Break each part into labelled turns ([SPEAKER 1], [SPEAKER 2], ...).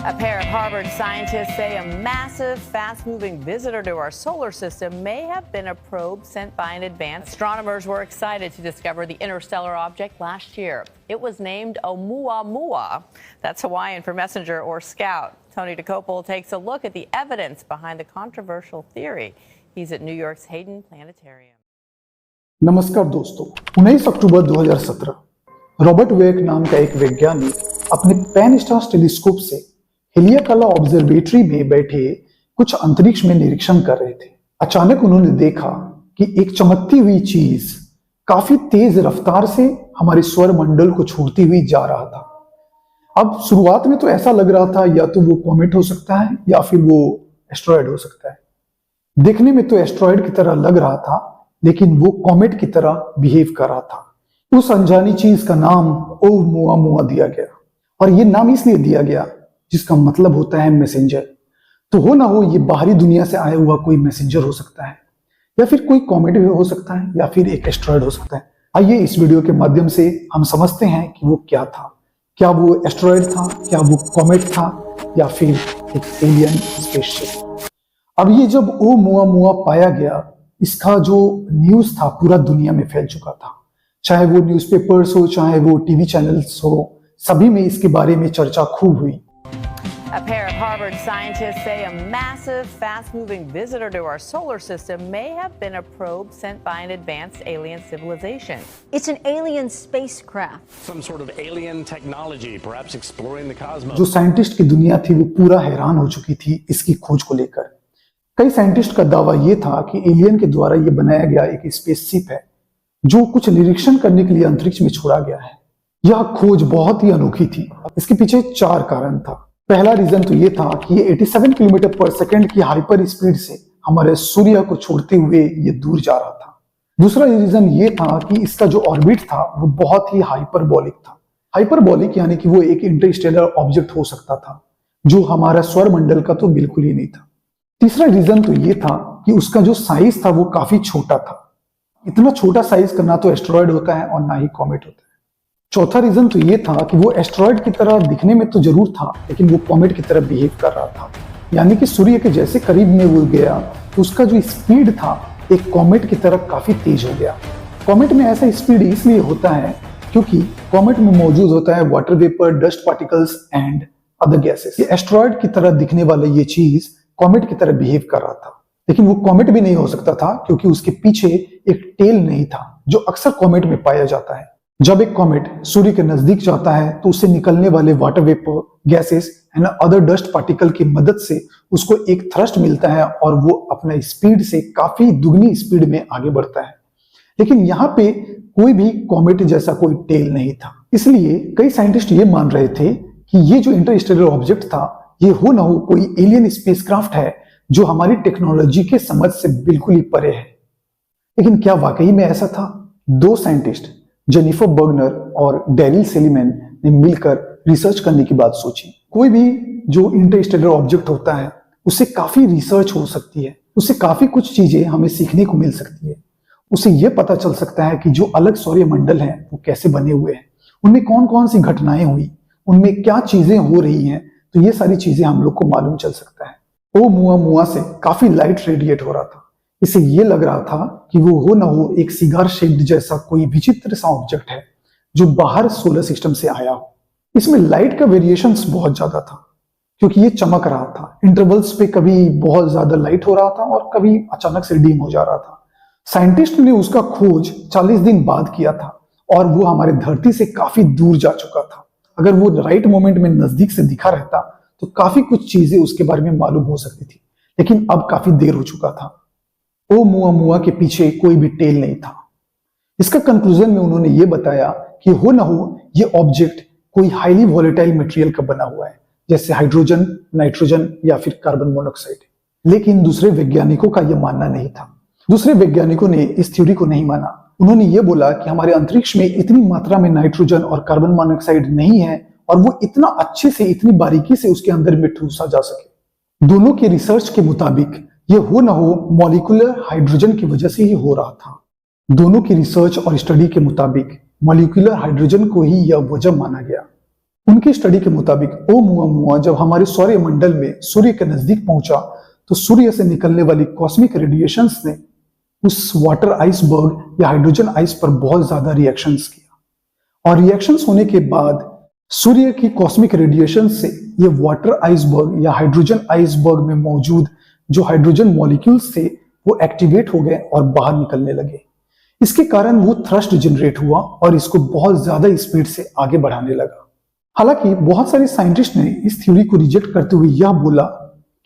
[SPEAKER 1] A pair of Harvard scientists say a massive, fast-moving visitor to our solar system may have been a probe sent by an advanced. Astronomers were excited to discover the interstellar object last year. It was named Oumuamua. That's Hawaiian for messenger or scout. Tony Dokoupil takes a look at the evidence behind the controversial theory. He's at New York's Hayden Planetarium.
[SPEAKER 2] नमस्कार दोस्तों, 19 अक्टूबर 2017 Robert वेक नाम का एक वैज्ञानिक अपने pen-stars telescope से हेलियाकाला observatory में बैठे कुछ अंतरिक्ष में निरीक्षण कर रहे थे। अचानक उन्होंने देखा कि एक चमकती हुई चीज काफी तेज रफ्तार से हमारे सौर मंडल को छोड़ती हुई जा रहा था। अब शुरुआत में तो ऐसा लग रहा था या तो वो कॉमेट हो सकता है या फिर वो एस्ट्रॉयड हो सकता है। देखने में तो एस्ट्रॉयड की तरह लग रहा था, लेकिन वो कॉमेट की तरह बिहेव कर रहा था। उस अनजानी चीज का नाम ओumuamua दिया गया, और ये नाम इसलिए दिया गया जिसका मतलब होता है मैसेंजर। तो हो ना हो ये बाहरी दुनिया से आया हुआ कोई मैसेंजर हो सकता है, या फिर कोई कॉमेट भी हो सकता है, या फिर एक एस्ट्रॉयड हो सकता है। आइए इस वीडियो के माध्यम से हम समझते हैं कि वो क्या था। क्या वो एस्ट्रॉयड था, क्या वो कॉमेट था, या फिर एक एलियन स्पेसशिप। अब ये जब ओumuamua पाया गया, इसका जो न्यूज था पूरा दुनिया में फैल चुका था। चाहे वो न्यूज़पेपर्स हो, चाहे वो टीवी चैनल्स हो, सभी में इसके बारे में चर्चा खूब हुई।
[SPEAKER 1] A pair of Harvard scientists say a massive, fast-moving visitor to our solar system may have been a probe sent by an advanced alien civilization.
[SPEAKER 3] It's an alien spacecraft.
[SPEAKER 4] Some sort of alien technology, perhaps exploring the cosmos.
[SPEAKER 2] जो scientist की दुनिया थी वो पूरा हैरान हो चुकी थी इसकी खोज को लेकर। कई साइंटिस्ट का दावा यह था कि एलियन के द्वारा यह बनाया गया एक स्पेसशिप है जो कुछ निरीक्षण करने के लिए अंतरिक्ष में छोड़ा गया है। यह खोज बहुत ही अनोखी थी। इसके पीछे 4 कारण था। पहला रीजन तो यह था कि ये 87 किलोमीटर पर सेकंड की हाइपर स्पीड से हमारे सूर्य को छोड़ते हुए ये दूर जा रहा था। दूसरा रीजन ये था कि इसका जो ऑर्बिट था वो बहुत ही हाइपरबोलिक था। हाइपरबोलिक यानी कि वो एक इंटरस्टेलर ऑब्जेक्ट हो सकता था जो हमारा सौर मंडल का तो बिल्कुल ही नहीं था। तीसरा रीजन तो ये था कि उसका जो साइज था वो काफी छोटा था। इतना छोटा साइज का ना तो एस्ट्रॉयड होता है और ना ही कॉमेट होता है। चौथा रीजन तो ये था कि वो एस्ट्रॉयड की तरह दिखने में तो जरूर था, लेकिन वो कॉमेट की तरह बिहेव कर रहा था। यानी कि सूर्य के जैसे करीब में वो गया तो उसका जो स्पीड था एक कॉमेट की तरह काफी तेज हो गया। कॉमेट में ऐसा स्पीड इसलिए होता है क्योंकि कॉमेट में मौजूद होता है water vapour, dust particles and other gases. ये एस्ट्रॉयड की तरह दिखने वाला ये चीज कॉमेट की तरह बिहेव कर रहा था, लेकिन वो कॉमेट भी नहीं हो सकता था क्योंकि उसके पीछे एक टेल नहीं था जो अक्सर कॉमेट में पाया जाता है। जब एक कॉमेट सूर्य के नजदीक जाता है तो उससे निकलने वाले water vapour, gases and other dust particle की मदद से उसको एक थ्रस्ट मिलता है और वो अपना स्पीड से काफी दुगनी स्पीड में आगे बढ़ता है। लेकिन यहाँ पे कोई भी कॉमेट जैसा कोई टेल नहीं था। इसलिए कई साइंटिस्ट ये मान रहे थे कि ये जो इंटरस्टेलर ऑब्जेक्ट था ये हो ना हो कोई एलियन स्पेसक्राफ्ट है जो हमारी टेक्नोलॉजी के समझ से बिल्कुल ही परे है। लेकिन क्या वाकई में ऐसा था? 2 साइंटिस्ट जेनिफर बर्गनर और डैरिल सेलिमैन ने मिलकर रिसर्च करने की बात सोची। कोई भी जो इंटरस्टेलर ऑब्जेक्ट होता है उससे काफी रिसर्च हो सकती है, उससे काफी कुछ चीजें हमें सीखने को मिल सकती है। उससे यह पता चल सकता है कि जो अलग सौर मंडल हैं वो कैसे बने हुए हैं, उनमें कौन कौन सी घटनाएं हुई, उनमें क्या चीजें हो रही हैं। तो ये सारी चीजें हम लोग को मालूम चल सकता है। ओumuamua से काफी लाइट रेडिएट हो रहा था। इससे ये लग रहा था कि वो हो ना हो एक सिगार शेप्ड जैसा कोई विचित्र सा ऑब्जेक्ट है जो बाहर सोलर सिस्टम से आया हो। इसमें लाइट का वेरिएशंस बहुत ज्यादा था क्योंकि ये चमक रहा था। इंटरवल्स पे कभी बहुत ज्यादा लाइट हो रहा था और कभी अचानक से डिम हो जा रहा था। साइंटिस्ट ने उसका खोज 40 दिन बाद किया था और वो हमारे धरती से काफी दूर जा चुका था। अगर वो राइट मोमेंट में नजदीक से दिखा रहता तो काफी कुछ चीजें उसके बारे में मालूम हो सकती थी, लेकिन अब काफी देर हो चुका था। ओumuamua के पीछे कोई भी टेल नहीं था। इसका कंक्लूजन में उन्होंने ये बताया कि हो ना हो ये ऑब्जेक्ट कोई हाईली वॉलेटाइल मटेरियल का बना हुआ है, जैसे हाइड्रोजन, नाइट्रोजन या फिर कार्बन मोनोऑक्साइड। लेकिन दूसरे वैज्ञानिकों का यह मानना नहीं था। दूसरे वैज्ञानिकों ने इस थ्योरी को नहीं माना। उन्होंने ये बोला कि हमारे अंतरिक्ष में इतनी मात्रा में नाइट्रोजन और कार्बन मोनोऑक्साइड नहीं है और वो इतना अच्छे से, इतनी बारीकी से उसके अंदर में ठूसा जा सके। दोनों के रिसर्च के मुताबिक ये हो ना हो मॉलिक्यूलर हाइड्रोजन की वजह से ही हो रहा था। दोनों की रिसर्च और स्टडी के मुताबिक मॉलिक्यूलर हाइड्रोजन को ही यह वजह माना गया। उनकी स्टडी के मुताबिक ओमुआमुआ जब हमारे सौर मंडल में सूर्य के नजदीक पहुंचा तो सूर्य से निकलने वाली कॉस्मिक रेडिएशंस ने उस वाटर आइसबर्ग या हाइड्रोजन आइस पर बहुत ज्यादा रिएक्शंस किया, और रिएक्शंस होने के बाद सूर्य की कॉस्मिक रेडिएशन से ये वाटर आइसबर्ग या हाइड्रोजन आइसबर्ग में मौजूद जो हाइड्रोजन मॉलिक्यूल्स थे वो एक्टिवेट हो गए और बाहर निकलने लगे। इसके कारण वो थ्रस्ट जनरेट हुआ और इसको बहुत ज्यादा स्पीड से आगे बढ़ाने लगा। हालांकि बहुत सारे साइंटिस्ट ने इस थ्योरी को रिजेक्ट करते हुए यह बोला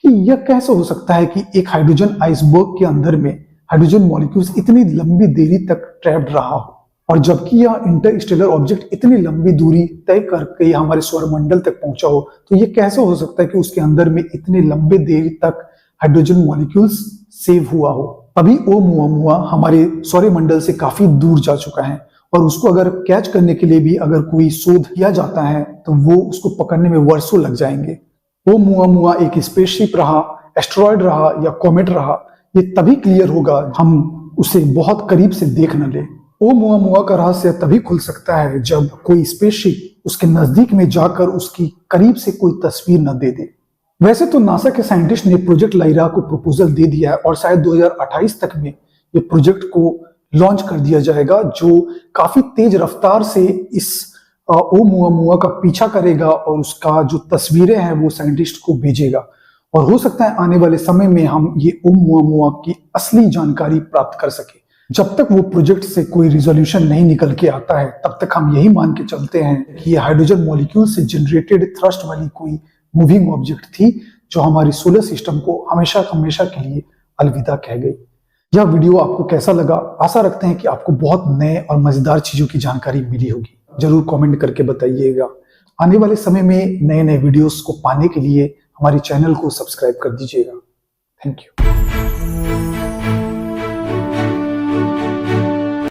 [SPEAKER 2] कि यह कैसे हो सकता है कि एक हाइड्रोजन आइसबर्ग के अंदर में हाइड्रोजन मॉलिक्यूल्स इतनी लंबी देरी तक ट्रैप्ड रहा हो, और जबकि यह इंटरस्टेलर ऑब्जेक्ट इतनी लंबी दूरी तय करके हमारे सौरमंडल तक पहुंचा हो, तो यह कैसे हो सकता है कि उसके अंदर में इतने लंबे देरी तक हाइड्रोजन मॉलिक्यूल्स सेव हुआ हो। अभी ओमुआमुआ हमारे सौरमंडल से काफी दूर जा चुका है और उसको अगर कैच करने के लिए भी अगर कोई शोध किया जाता है तो वो उसको पकड़ने में वर्षों लग जाएंगे। ओमुआमुआ एक स्पेसशिप रहा, एस्टेरॉयड रहा या कॉमेट रहा, ये तभी क्लियर होगा हम उसे बहुत करीब से देख न ले। ओमुआमुआ का रहस्य तभी खुल सकता है जब कोई स्पेसशिप उसके नजदीक में जाकर उसकी करीब से कोई तस्वीर न दे दे। वैसे तो नासा के साइंटिस्ट ने प्रोजेक्ट लाइरा को प्रपोजल दे दिया है और शायद 2028 तक में ये प्रोजेक्ट को लॉन्च कर दिया जाएगा, जो काफी तेज रफ्तार से इस ओमुआमुआ का पीछा करेगा और उसका जो तस्वीरें हैं वो साइंटिस्ट को भेजेगा, और हो सकता है आने वाले समय में हम ये ओमुआमुआ की असली जानकारी प्राप्त कर सके। जब तक वो प्रोजेक्ट से कोई रिजोल्यूशन नहीं निकल के आता है तब तक हम यही मान के चलते हैं कि ये हाइड्रोजन मॉलिक्यूल से जनरेटेड थ्रस्ट वाली कोई मूविंग ऑब्जेक्ट थी जो हमारी सोलर सिस्टम को हमेशा हमेशा के लिए अलविदा कह गई। यह वीडियो आपको कैसा लगा? आशा रखते हैं कि आपको बहुत नए और मजेदार चीजों की जानकारी मिली होगी। जरूर कमेंट करके बताइएगा। आने वाले समय में नए नए वीडियोस को पाने के लिए हमारे चैनल को सब्सक्राइब कर दीजिएगा। Thank you.